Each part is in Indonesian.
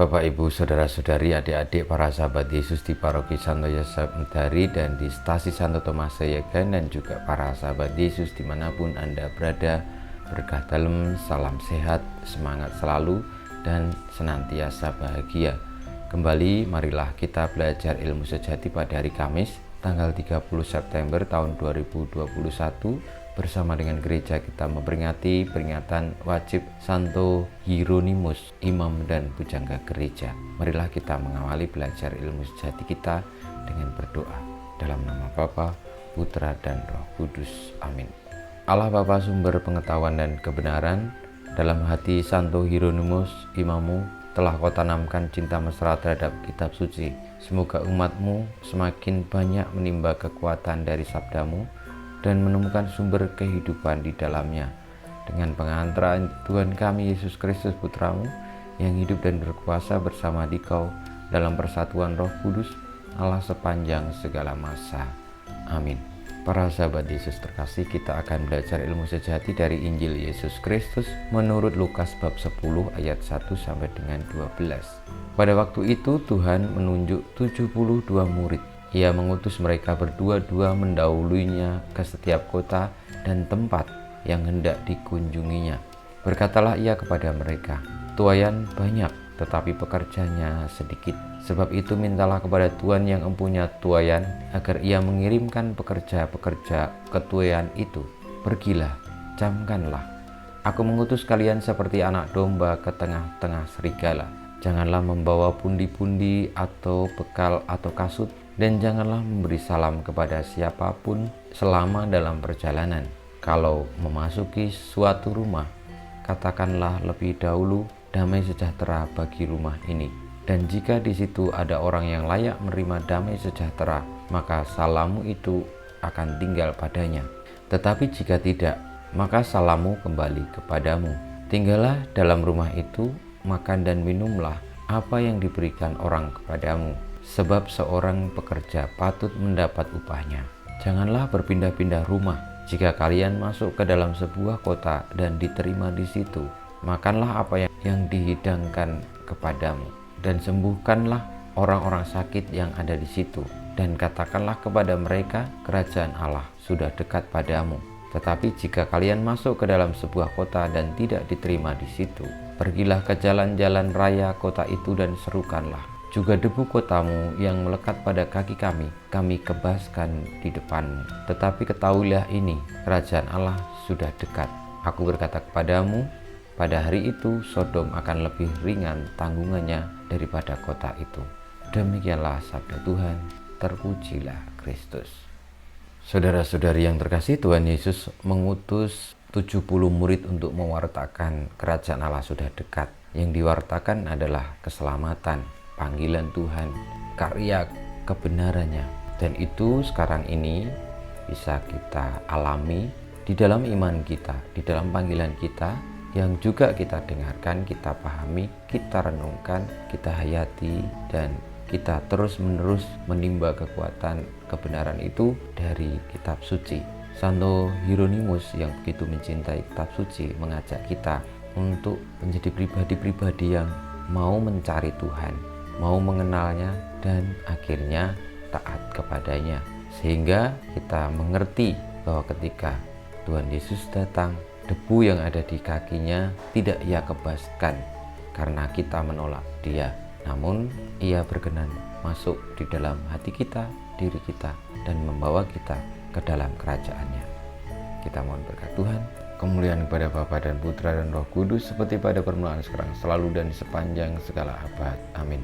Bapak, Ibu, Saudara-saudari, adik-adik, para sahabat Yesus di Paroki Santo Yosef Medari dan di Stasi Santo Thomas Sayegan, dan juga para sahabat Yesus dimanapun Anda berada, berkah dalam, salam sehat, semangat selalu, dan senantiasa bahagia. Kembali marilah kita belajar ilmu sejati pada hari Kamis, tanggal 30 September tahun 2021, bersama dengan gereja kita memperingati peringatan wajib Santo Hieronymus, imam dan pujangga gereja. Marilah kita mengawali belajar ilmu sejati kita dengan berdoa. Dalam nama Bapa, Putra, dan Roh Kudus. Amin. Allah Bapa, sumber pengetahuan dan kebenaran, dalam hati Santo Hieronymus imammu telah kau tanamkan cinta mesra terhadap kitab suci. Semoga umatmu semakin banyak menimba kekuatan dari sabdamu dan menemukan sumber kehidupan di dalamnya. Dengan pengantaran Tuhan kami Yesus Kristus Putramu, yang hidup dan berkuasa bersama Dikau dalam persatuan Roh Kudus, Allah sepanjang segala masa. Amin. Para sahabat Yesus terkasih, kita akan belajar ilmu sejati dari Injil Yesus Kristus menurut Lukas bab 10 ayat 1 sampai dengan 12. Pada waktu itu Tuhan menunjuk 72 murid. Ia mengutus mereka berdua-dua mendahuluinya ke setiap kota dan tempat yang hendak dikunjunginya. Berkatalah ia kepada mereka, "Tuaian banyak, tetapi pekerjanya sedikit. Sebab itu mintalah kepada Tuhan yang empunya tuaian, agar ia mengirimkan pekerja-pekerja ke tuaian itu. Pergilah, camkanlah. Aku mengutus kalian seperti anak domba ke tengah-tengah serigala. Janganlah membawa pundi-pundi atau bekal atau kasut, dan janganlah memberi salam kepada siapapun selama dalam perjalanan. Kalau memasuki suatu rumah, katakanlah lebih dahulu, damai sejahtera bagi rumah ini. Dan jika di situ ada orang yang layak menerima damai sejahtera, maka salammu itu akan tinggal padanya. Tetapi jika tidak, maka salammu kembali kepadamu. Tinggallah dalam rumah itu, makan dan minumlah apa yang diberikan orang kepadamu. Sebab seorang pekerja patut mendapat upahnya. Janganlah berpindah-pindah rumah. Jika kalian masuk ke dalam sebuah kota dan diterima di situ, makanlah apa yang dihidangkan kepadamu, dan sembuhkanlah orang-orang sakit yang ada di situ, dan katakanlah kepada mereka, kerajaan Allah sudah dekat padamu. Tetapi jika kalian masuk ke dalam sebuah kota dan tidak diterima di situ, pergilah ke jalan-jalan raya kota itu dan serukanlah, juga debu kotamu yang melekat pada kaki kami kebaskan di depanmu. Tetapi ketahuilah ini, kerajaan Allah sudah dekat. Aku berkata kepadamu, pada hari itu Sodom akan lebih ringan tanggungannya daripada kota itu." Demikianlah sabda Tuhan, terpujilah Kristus. Saudara-saudari yang terkasih, Tuhan Yesus mengutus 70 murid untuk mewartakan kerajaan Allah sudah dekat. Yang diwartakan adalah keselamatan, panggilan Tuhan, karya kebenarannya. Dan itu sekarang ini bisa kita alami di dalam iman kita, di dalam panggilan kita, yang juga kita dengarkan, kita pahami, kita renungkan, kita hayati, dan kita terus-menerus menimba kekuatan kebenaran itu dari kitab suci. Santo Hieronymus yang begitu mencintai kitab suci mengajak kita untuk menjadi pribadi-pribadi yang mau mencari Tuhan, mau mengenalnya, dan akhirnya taat kepadanya. Sehingga kita mengerti bahwa ketika Tuhan Yesus datang, debu yang ada di kakinya tidak ia kebaskan karena kita menolak dia. Namun ia berkenan masuk di dalam hati kita, diri kita, dan membawa kita ke dalam kerajaannya. Kita mohon berkat Tuhan, kemuliaan kepada Bapa dan Putra dan Roh Kudus, seperti pada permulaan, sekarang, selalu, dan sepanjang segala abad. Amin.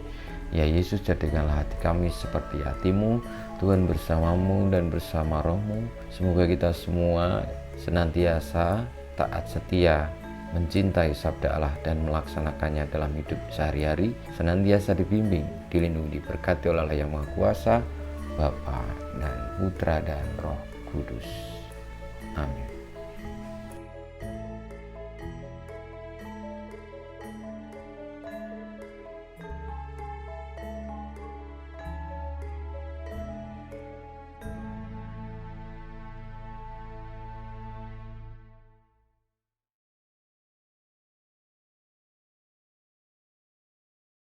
Ya Yesus, jadikanlah hati kami seperti hatimu. Tuhan bersamamu dan bersama rohmu. Semoga kita semua senantiasa taat setia, mencintai sabda Allah dan melaksanakannya dalam hidup sehari-hari, senantiasa dibimbing, dilindungi, diberkati oleh Allah yang Maha Kuasa, Bapa dan Putra dan Roh Kudus. Amin.